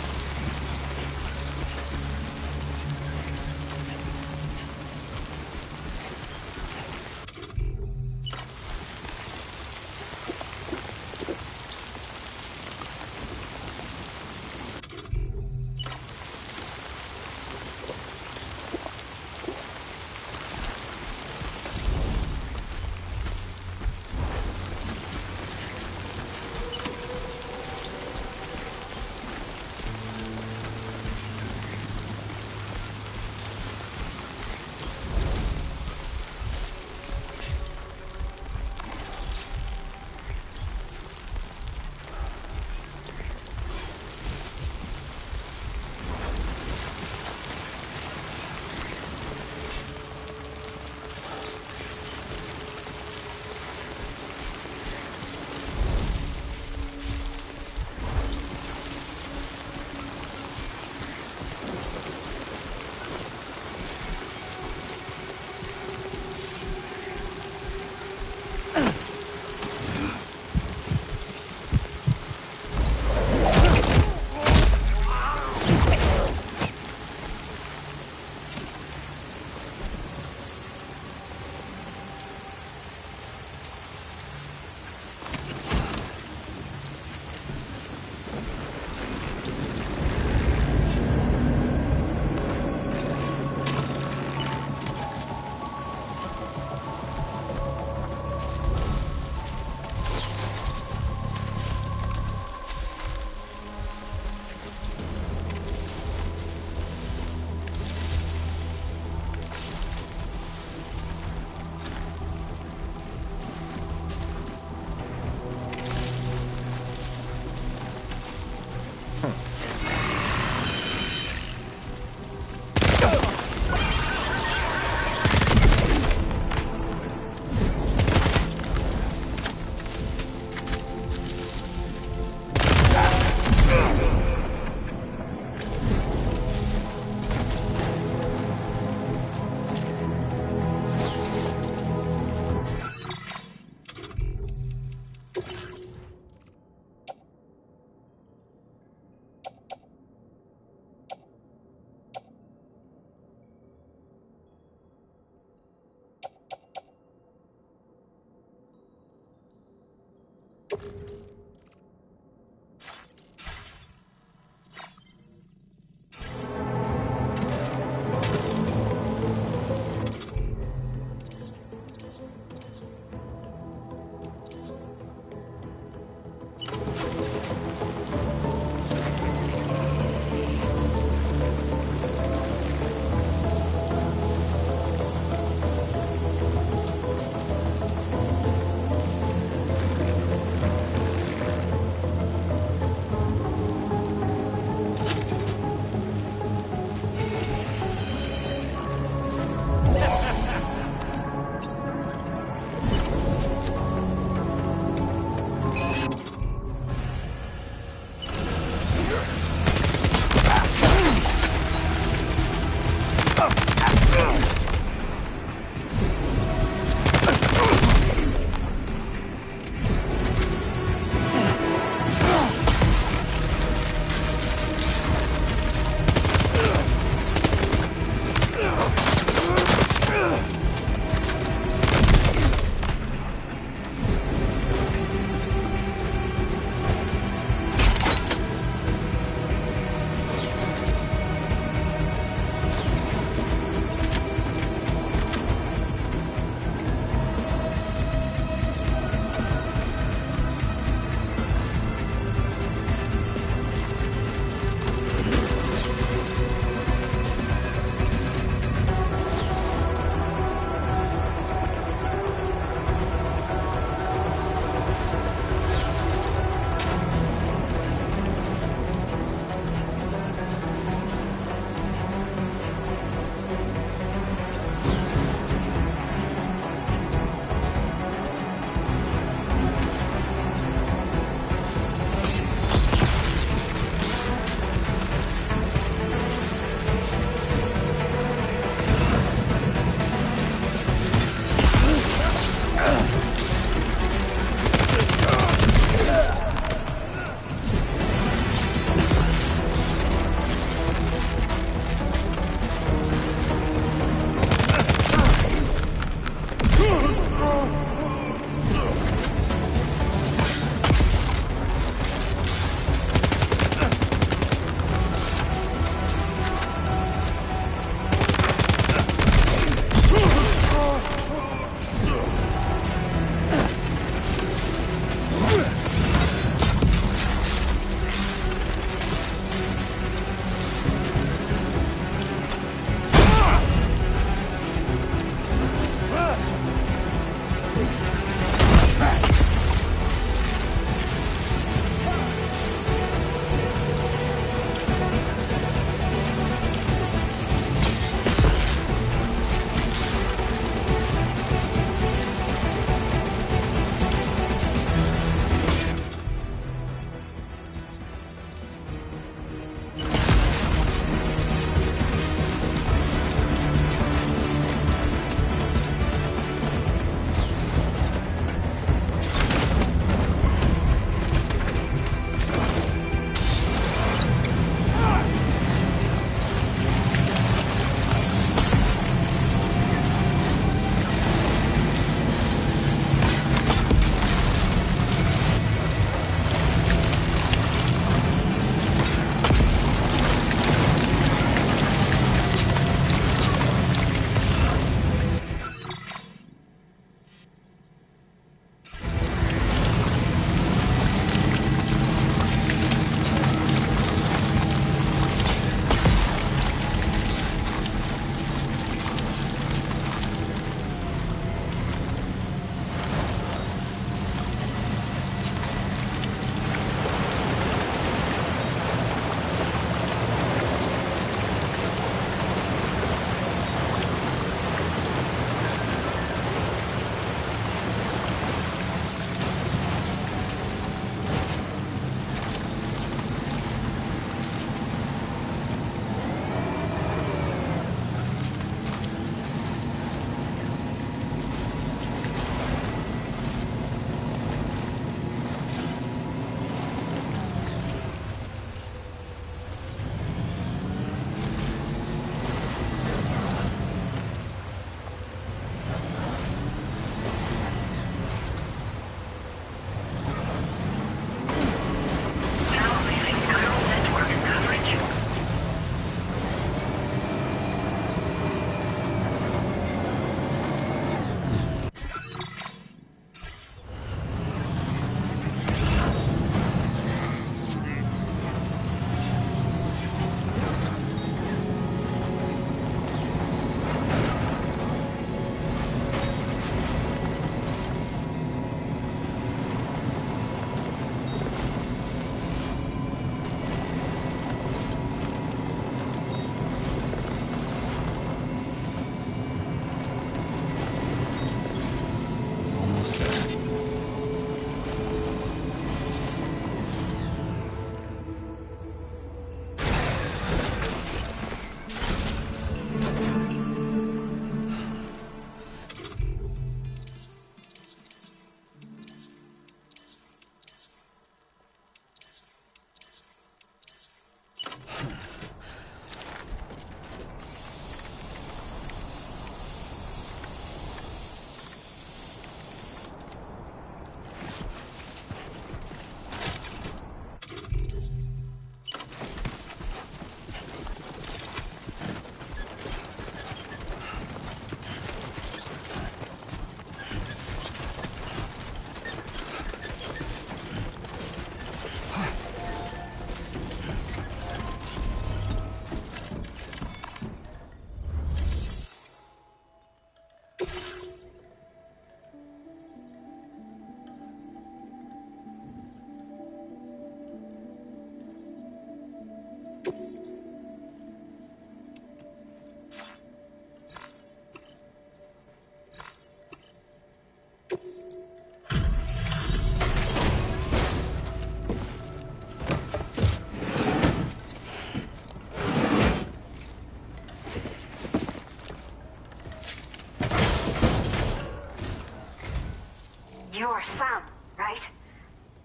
You're Sam, right?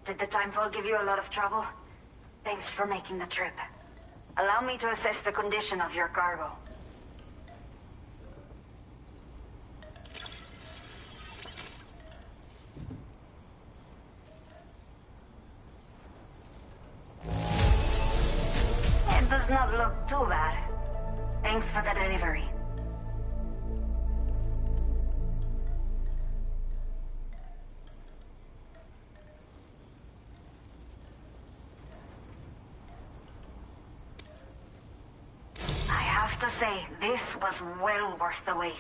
Did the Timefall give you a lot of trouble? Thanks for making the trip. Allow me to assess the condition of your cargo. It does not look too bad. Thanks for the delivery. To say, this was well worth the wait.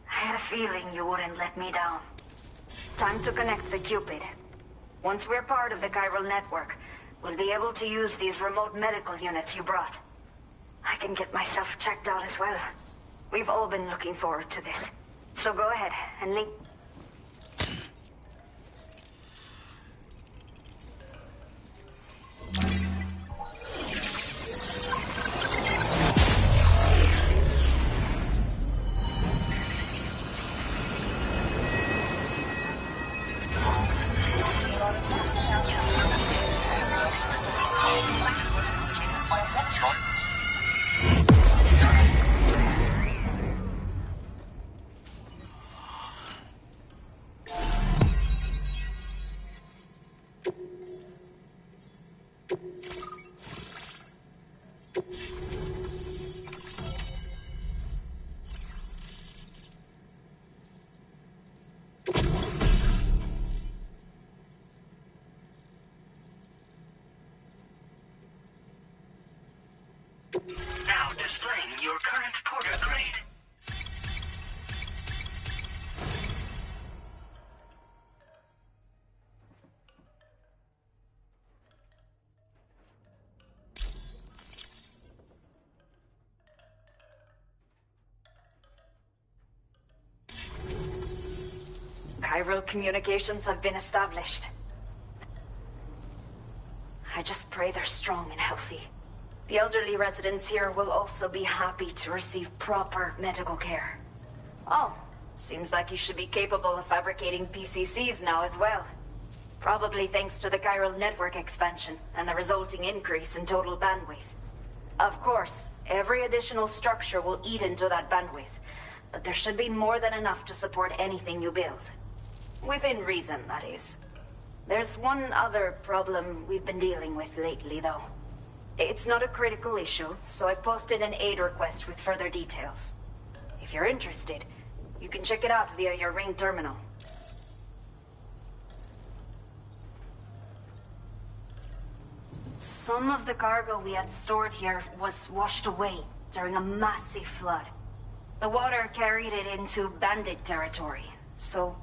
I had a feeling you wouldn't let me down. Time to connect the Cupid. Once we're part of the chiral network, we'll be able to use these remote medical units you brought. I can get myself checked out as well. We've all been looking forward to this. So go ahead and link... Now displaying your current porter grade. Chiral communications have been established. I just pray they're strong and healthy. The elderly residents here will also be happy to receive proper medical care. Oh, seems like you should be capable of fabricating PCCs now as well. Probably thanks to the chiral network expansion and the resulting increase in total bandwidth. Of course, every additional structure will eat into that bandwidth, but there should be more than enough to support anything you build. Within reason, that is. There's one other problem we've been dealing with lately, though. It's not a critical issue, so I've posted an aid request with further details. If you're interested, you can check it out via your ring terminal. Some of the cargo we had stored here was washed away during a massive flood. The water carried it into bandit territory, so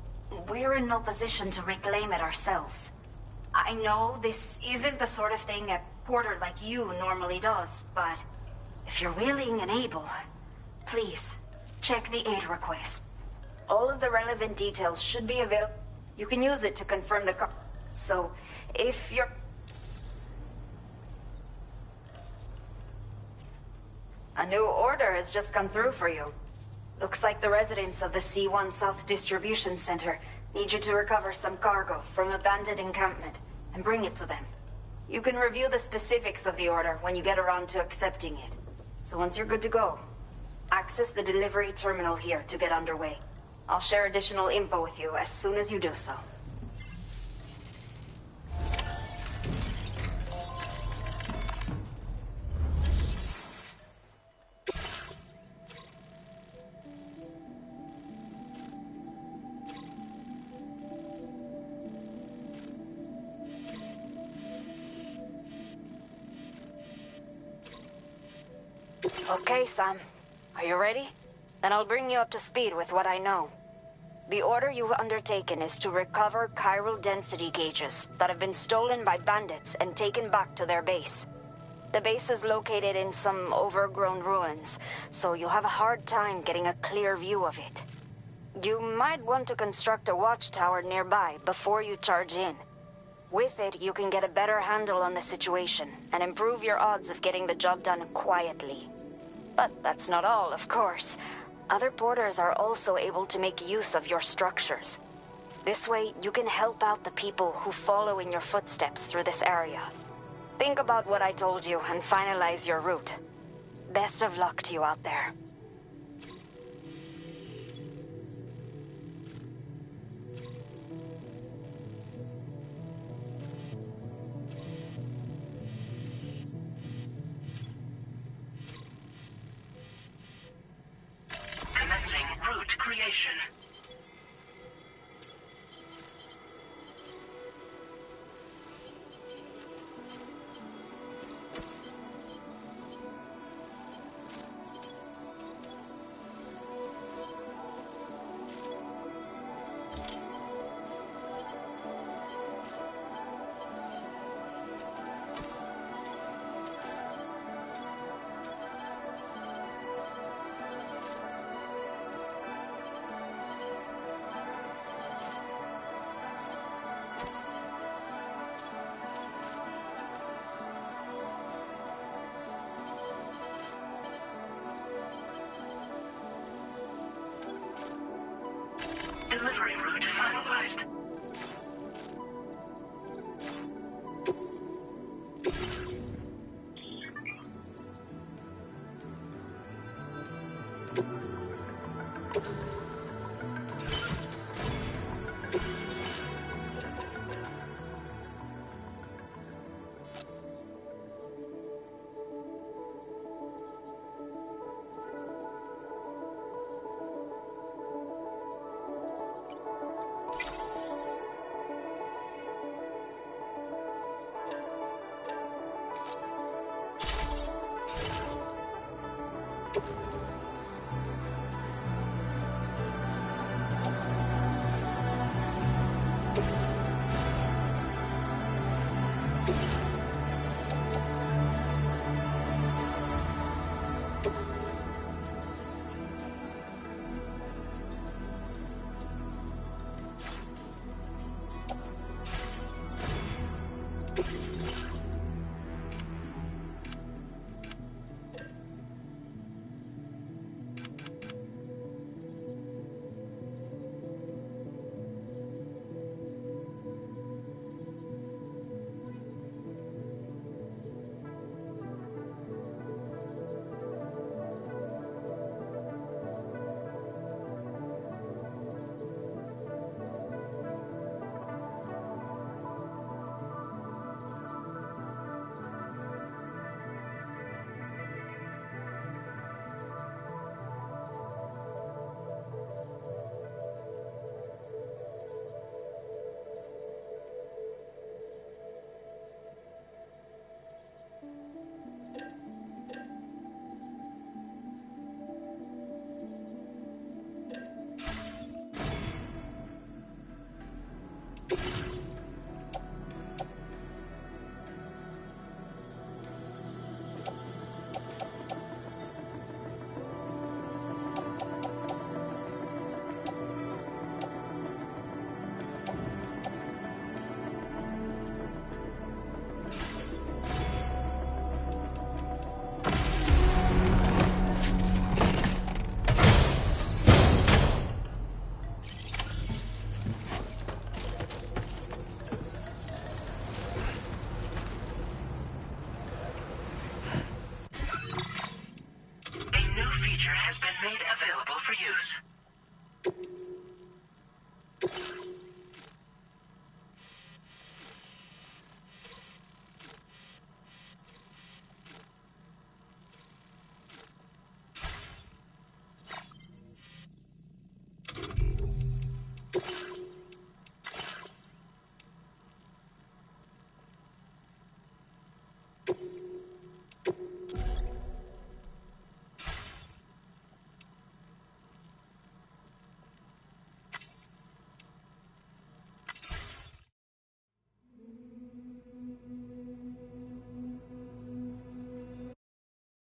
we're in no position to reclaim it ourselves. I know this isn't the sort of thing a porter like you normally does, but if you're willing and able, please, check the aid request. All of the relevant details should be available. You can use it to confirm the so, if you're... A new order has just come through for you. Looks like the residents of the C1 South Distribution Center need you to recover some cargo from a bandit encampment and bring it to them. You can review the specifics of the order when you get around to accepting it. So once you're good to go, access the delivery terminal here to get underway. I'll share additional info with you as soon as you do so. Okay, Sam. Are you ready? Then I'll bring you up to speed with what I know. The order you've undertaken is to recover chiral density gauges that have been stolen by bandits and taken back to their base. The base is located in some overgrown ruins, so you'll have a hard time getting a clear view of it. You might want to construct a watchtower nearby before you charge in. With it, you can get a better handle on the situation and improve your odds of getting the job done quietly. But that's not all, of course. Other porters are also able to make use of your structures. This way, you can help out the people who follow in your footsteps through this area. Think about what I told you and finalize your route. Best of luck to you out there.